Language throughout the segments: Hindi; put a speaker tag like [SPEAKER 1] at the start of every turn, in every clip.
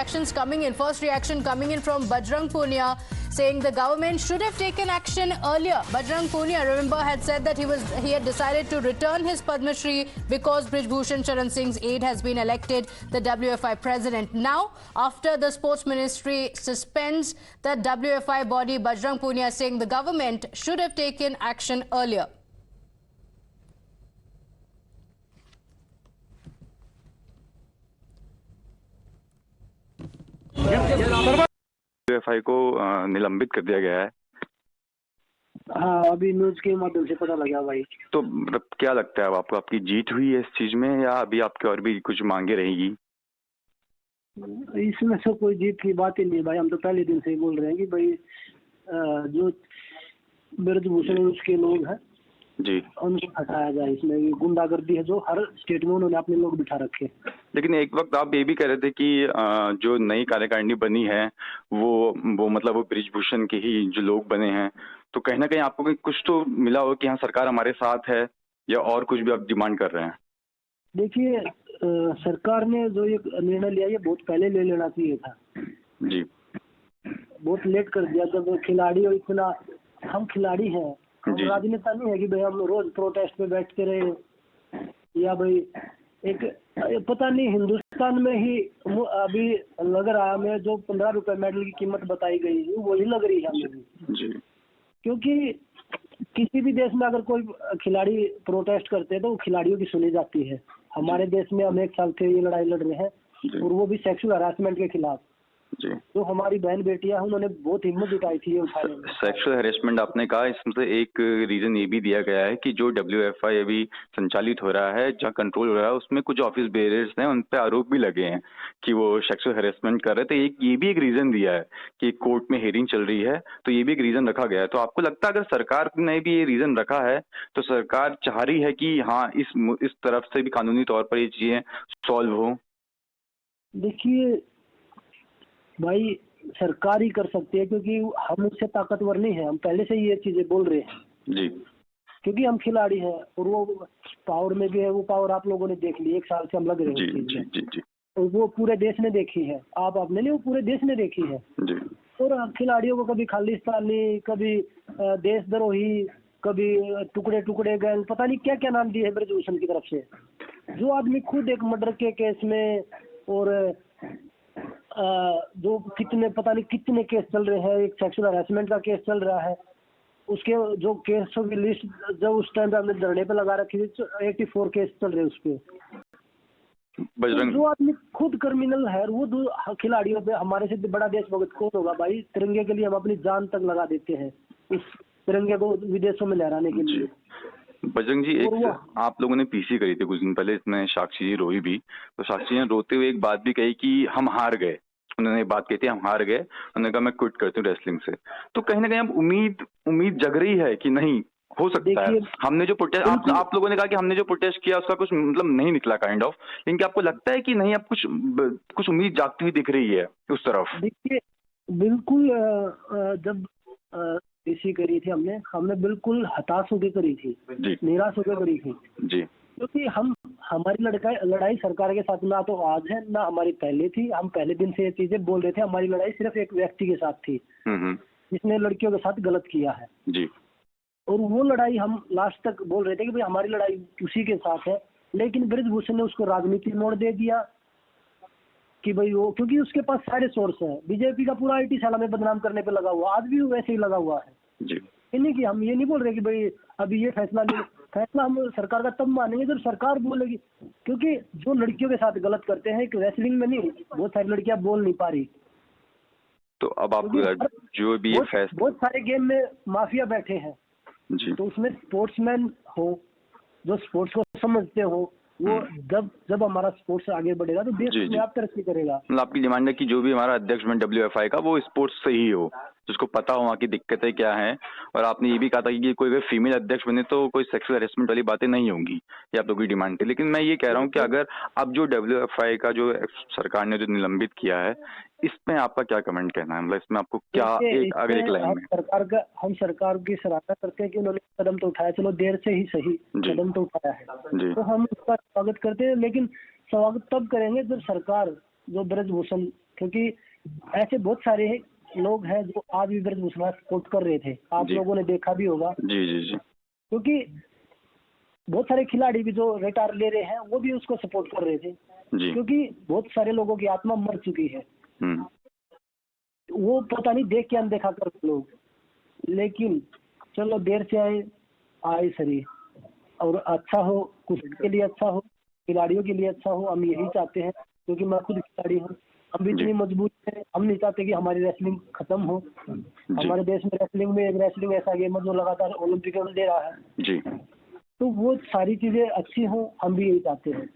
[SPEAKER 1] reactions coming in. First reaction coming in from Bajrang Punia, saying the government should have taken action earlier. Bajrang Punia, remember, had said that he had decided to return his Padma Shri because Brij Bhushan Sharan Singh's aide has been elected the WFI president. Now, after the Sports Ministry suspends the WFI body, Bajrang Punia saying the government should have taken action earlier.
[SPEAKER 2] WFI को निलंबित कर दिया गया है।
[SPEAKER 3] हाँ, अभी न्यूज के माध्यम से पता लगा भाई।
[SPEAKER 2] तो मतलब क्या लगता है अब आपको, आपकी जीत हुई है इस चीज में, या अभी आपकी और भी कुछ मांगे रहेगी?
[SPEAKER 3] इसमें से कोई जीत की बात ही नहीं भाई। हम तो पहले दिन से ही बोल रहे हैं कि भाई जो ब्रिज भूषण उसके लोग हैं
[SPEAKER 2] जी,
[SPEAKER 3] उनको हटाया जाए। इसमें गुंडागर्दी है जो हर स्टेट में उन्होंने अपने लोग बिठा रखे।
[SPEAKER 2] लेकिन एक वक्त आप ये भी कह रहे थे कि जो नई कार्यकारिणी बनी है वो मतलब वो ब्रिज भूषण के ही जो लोग बने हैं, तो कहीं ना कहीं आपको कुछ तो मिला हो कि हाँ सरकार हमारे साथ है, या और कुछ भी आप डिमांड कर रहे हैं?
[SPEAKER 3] देखिए, सरकार ने जो ये निर्णय लिया ये बहुत पहले ले लेना चाहिए था
[SPEAKER 2] जी।
[SPEAKER 3] बहुत लेट कर दिया। जब खिलाड़ी और इतना, हम खिलाड़ी हैं, हम राजनेता नहीं है कि भाई हम रोज प्रोटेस्ट पे बैठते रहे, या भाई एक पता नहीं हिंदुस्तान में ही अभी लग रहा है हमें जो 15 रुपए मेडल की कीमत बताई गई है वही लग रही है हमें जी। क्योंकि किसी भी देश में अगर कोई खिलाड़ी प्रोटेस्ट करते हैं तो वो खिलाड़ियों की सुनी जाती है। हमारे देश में हम 1 साल से ये लड़ाई लड़ रहे हैं और वो भी सेक्सुअल हरासमेंट के खिलाफ। जो हमारी बहन बेटियां उन्होंने बहुत हिम्मत जुटाई थी ये उठाने में।
[SPEAKER 2] सेक्सुअल हैरेसमेंट आपने कहा, इसमें एक रीजन ये भी दिया गया है कि जो WFI अभी संचालित हो रहा है, जहाँ कंट्रोल हो रहा है, उसमें कुछ ऑफिस बेयरर्स हैं, उन पे आरोप भी लगे हैं कि वो सेक्सुअल हैरेसमेंट कर रहे थे। ये भी एक रीजन दिया है कि कोर्ट में हियरिंग चल रही है, तो ये भी एक रीजन रखा गया है। तो आपको लगता है अगर सरकार ने भी ये रीजन रखा है तो सरकार चाह रही है कि हाँ इस तरफ से भी कानूनी तौर पर ये चीजें सॉल्व हो?
[SPEAKER 3] देखिए भाई, सरकार ही कर सकती है क्योंकि हम उससे ताकतवर नहीं है। हम पहले से ही ये चीजें बोल रहे हैं
[SPEAKER 2] जी,
[SPEAKER 3] क्योंकि हम खिलाड़ी हैं और वो पावर में भी है। वो पावर आप लोगों ने देख ली, 1 साल से हम लग रहे हैं
[SPEAKER 2] जी, जी, जी।
[SPEAKER 3] और वो पूरे देश ने देखी है। आप अपने नहीं, वो पूरे देश ने देखी है
[SPEAKER 2] जी।
[SPEAKER 3] और खिलाड़ियों को कभी खालिस्तानी, कभी देशद्रोही, कभी टुकड़े टुकड़े गैंग, पता नहीं क्या क्या नाम दिए है ब्रिज भूषण की तरफ से। जो आदमी खुद एक मर्डर के केस में और जो कितने पता नहीं कितने केस चल रहे हैं, एक सेक्सुअल हरासमेंट का केस चल रहा है, उसके जो केसों की लिस्ट जब उस टाइम पे हमने धरने पे लगा रखी थी 84 केस चल रहे उस पे। जो आदमी खुद क्रिमिनल है वो खिलाड़ियों पे, हमारे से बड़ा देशभक्त कौन होगा भाई? तिरंगे के लिए हम अपनी जान तक लगा देते हैं, इस तिरंगे को विदेशों में लहराने के लिए।
[SPEAKER 2] बजरंग जी, एक आप लोगों ने पीसी करी थी कुछ दिन पहले, इसमें साक्षी जी रोई भी, तो साक्षी जी ने रोते हुए एक बात भी कही कि हम हार गए। उन्होंने बात कही थी हम हार गए, उन्होंने कहा मैं क्विट करती हूँ रेसलिंग से। तो कहीं ना कहीं अब उम्मीद जग रही है कि नहीं हो सकता है। हमने जो प्रोटेस्ट, आप लोगों ने कहा कि हमने जो प्रोटेस्ट किया उसका कुछ मतलब नहीं निकला काइंड ऑफ, लेकिन क्या आपको लगता है कि नहीं अब कुछ उम्मीद जागती हुई दिख रही है उस तरफ?
[SPEAKER 3] देखिए बिल्कुल, जब पीसी करी थी हमने बिल्कुल हताश होकर करी थी, निराश होकर करी थी जी। क्योंकि हमारी लड़ाई सरकार के साथ ना तो आज है ना हमारी पहले थी। हम पहले दिन से ये चीजें बोल रहे थे। हमारी लड़ाई सिर्फ एक व्यक्ति के साथ थी जिसने लड़कियों के साथ गलत किया है जी। और वो लड़ाई हम लास्ट तक बोल रहे थे कि भाई हमारी लड़ाई उसी के साथ है। लेकिन ब्रिज भूषण ने उसको राजनीतिक मोड़ दे दिया कि भाई वो, क्योंकि उसके पास सारे सोर्स हैं। बीजेपी का पूरा IT सेल में बदनाम करने पे लगा हुआ, आज भी वैसे ही लगा हुआ है जी। नहीं कि हम ये नहीं बोल रहे कि भाई अभी ये फैसला हम सरकार का तब मानेंगे जब सरकार बोलेगी। क्योंकि जो लड़कियों के साथ गलत करते हैं, रेसलिंग में नहीं, बहुत सारी लड़कियां बोल नहीं पा रही।
[SPEAKER 2] तो अब आप जो भी ये फैसला,
[SPEAKER 3] बहुत सारे गेम में माफिया बैठे हैं जी। तो उसमें स्पोर्ट्समैन हो, जो स्पोर्ट्स को समझते हो, वो जब हमारा स्पोर्ट्स आगे बढ़ेगा तो देश में आप तरक्की करेगा।
[SPEAKER 2] मतलब आपकी डिमांड है कि जो भी हमारा अध्यक्ष बने WFI का वो स्पोर्ट्स से ही हो, जिसको पता हो वहाँ की दिक्कतें क्या हैं। और आपने ये भी कहा था कि कोई अगर फीमेल अध्यक्ष बने तो कोई सेक्सुअल हैरेसमेंट वाली बातें नहीं होंगी, ये आप लोगों की डिमांड थी। लेकिन मैं ये कह रहा हूँ कि अगर अब जो WFI का जो सरकार ने जो निलंबित किया है, इसमें आपका क्या कमेंट कहना है? मतलब इसमें आपको क्या अगर एक लाइन में?
[SPEAKER 3] हम सरकार की सराहना करते हैं कि उन्होंने कदम तो उठाया, चलो देर से ही सही कदम तो उठाया है, तो हम उसका स्वागत करते हैं। लेकिन स्वागत तब करेंगे जब सरकार जो ब्रजभूषण, क्योंकि ऐसे बहुत सारे लोग हैं जो आज भी ब्रजभूषण सपोर्ट कर रहे थे, आप लोगों ने देखा भी होगा।
[SPEAKER 2] जी जी जी।
[SPEAKER 3] क्योंकि बहुत सारे खिलाड़ी भी जो रिटायर ले रहे हैं वो भी उसको सपोर्ट कर रहे थे
[SPEAKER 2] जी।
[SPEAKER 3] क्योंकि बहुत सारे लोगों की आत्मा मर चुकी है। वो पता नहीं देख के अनदेखा कर लोग, लेकिन चलो देर से आए सही, और अच्छा हो, कुछ के लिए अच्छा हो, खिलाड़ियों के लिए अच्छा हो, हम यही चाहते हैं। क्योंकि मैं खुद खिलाड़ी हूँ, हम भी इतनी मजबूत है, हम नहीं चाहते कि हमारी रेसलिंग खत्म हो। हमारे देश में रेसलिंग ऐसा गेम है जो लगातार ओलंपिक में दे रहा है
[SPEAKER 2] जी।
[SPEAKER 3] तो वो सारी चीजें अच्छी हो, हम भी यही चाहते हैं।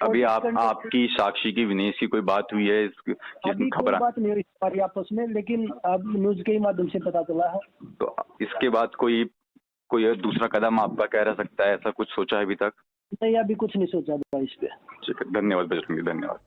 [SPEAKER 2] अभी आपकी साक्षी की विनेश की कोई बात हुई है?
[SPEAKER 3] अभी कोई बात नहीं हुई हमारी आपस में, लेकिन अब न्यूज के माध्यम से पता चला है।
[SPEAKER 2] तो इसके बाद कोई दूसरा कदम आपका कह रह सकता है, ऐसा कुछ सोचा है अभी तक?
[SPEAKER 3] नहीं, अभी कुछ नहीं सोचा इस पे।
[SPEAKER 2] ठीक है, धन्यवाद बजरंगी, धन्यवाद।